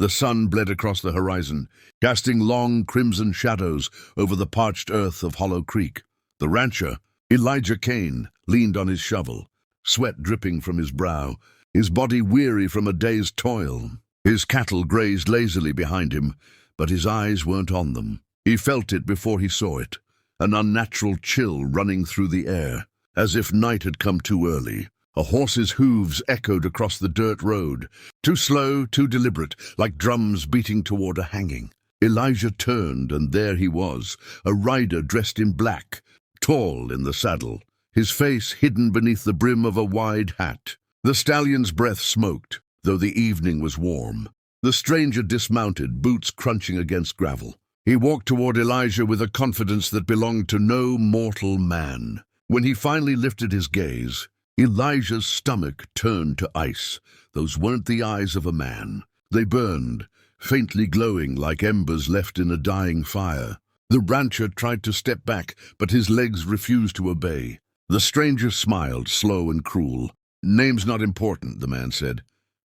The sun bled across the horizon, casting long crimson shadows over the parched earth of Hollow Creek. The rancher, Elijah Kane, leaned on his shovel, sweat dripping from his brow, his body weary from a day's toil. His cattle grazed lazily behind him, but his eyes weren't on them. He felt it before he saw it, an unnatural chill running through the air, as if night had come too early. A horse's hooves echoed across the dirt road, too slow, too deliberate, like drums beating toward a hanging. Elijah turned, and there he was, a rider dressed in black, tall in the saddle, his face hidden beneath the brim of a wide hat. The stallion's breath smoked, though the evening was warm. The stranger dismounted, boots crunching against gravel. He walked toward Elijah with a confidence that belonged to no mortal man. When he finally lifted his gaze, Elijah's stomach turned to ice. Those weren't the eyes of a man. They burned, faintly glowing like embers left in a dying fire. The rancher tried to step back, but his legs refused to obey. The stranger smiled, slow and cruel. "Name's not important," the man said,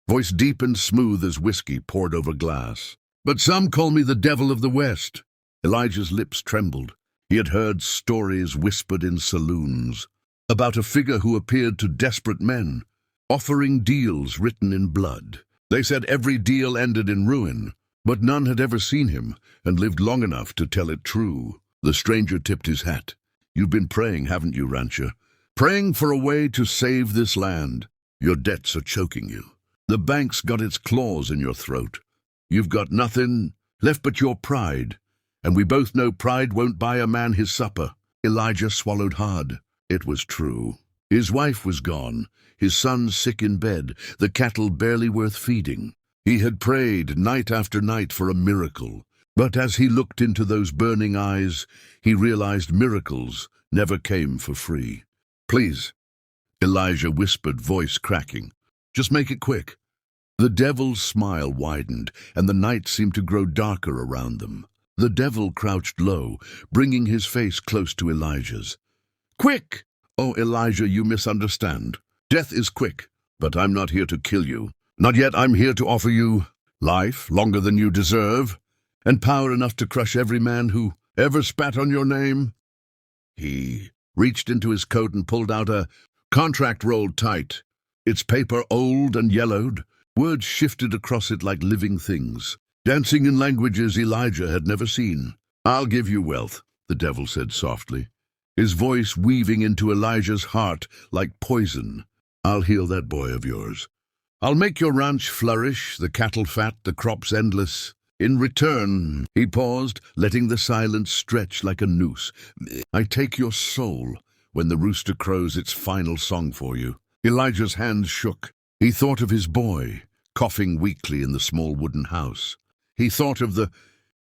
voice deep and smooth as whiskey poured over glass. "But some call me the Devil of the West." Elijah's lips trembled. He had heard stories whispered in saloons about a figure who appeared to desperate men, offering deals written in blood. They said every deal ended in ruin, but none had ever seen him and lived long enough to tell it true. The stranger tipped his hat. "You've been praying, haven't you, rancher? Praying for a way to save this land. Your debts are choking you. The bank's got its claws in your throat. You've got nothing left but your pride, and we both know pride won't buy a man his supper." Elijah swallowed hard. It was true. His wife was gone, his son sick in bed, the cattle barely worth feeding. He had prayed night after night for a miracle, but as he looked into those burning eyes, he realized miracles never came for free. "Please," Elijah whispered, voice cracking. "Just make it quick." The devil's smile widened, and the night seemed to grow darker around them. The devil crouched low, bringing his face close to Elijah's. "Quick!" "Oh, Elijah, you misunderstand. Death is quick, but I'm not here to kill you. Not yet. I'm here to offer you life, longer than you deserve, and power enough to crush every man who ever spat on your name." He reached into his coat and pulled out a contract rolled tight, its paper old and yellowed. Words shifted across it like living things, dancing in languages Elijah had never seen. "I'll give you wealth," the devil said softly, his voice weaving into Elijah's heart like poison. "I'll heal that boy of yours. I'll make your ranch flourish, the cattle fat, the crops endless. In return," he paused, letting the silence stretch like a noose, "I take your soul when the rooster crows its final song for you." Elijah's hands shook. He thought of his boy, coughing weakly in the small wooden house. He thought of the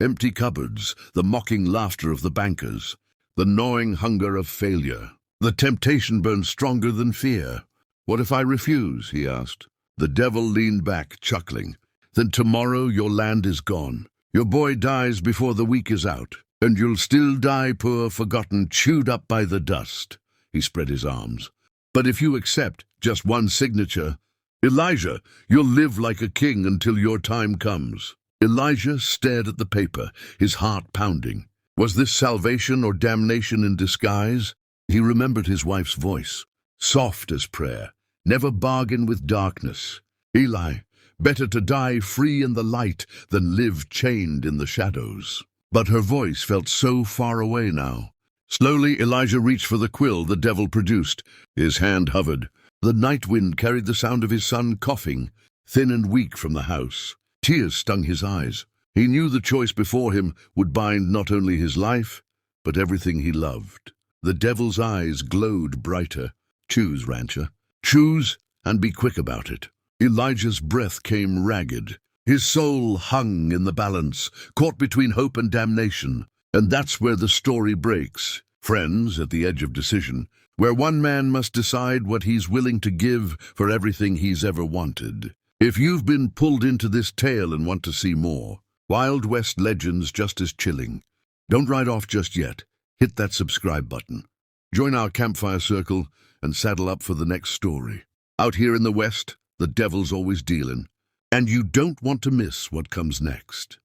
empty cupboards, the mocking laughter of the bankers, the gnawing hunger of failure. The temptation burned stronger than fear. "What if I refuse?" he asked. The devil leaned back, chuckling. "Then tomorrow your land is gone. Your boy dies before the week is out, and you'll still die poor, forgotten, chewed up by the dust." He spread his arms. "But if you accept just one signature, Elijah, you'll live like a king until your time comes." Elijah stared at the paper, his heart pounding. Was this salvation or damnation in disguise? He remembered his wife's voice, soft as prayer. Never bargain with darkness. "Eli, better to die free in the light than live chained in the shadows." But her voice felt so far away now. Slowly, Elijah reached for the quill the devil produced. His hand hovered. The night wind carried the sound of his son coughing, thin and weak, from the house. Tears stung his eyes. He knew the choice before him would bind not only his life, but everything he loved. The devil's eyes glowed brighter. "Choose, rancher. Choose, and be quick about it." Elijah's breath came ragged. His soul hung in the balance, caught between hope and damnation. And that's where the story breaks. Friends, at the edge of decision, where one man must decide what he's willing to give for everything he's ever wanted. If you've been pulled into this tale and want to see more, Wild West legends just as chilling, don't write off just yet. Hit that subscribe button. Join our campfire circle and saddle up for the next story. Out here in the West, the devil's always dealing. And you don't want to miss what comes next.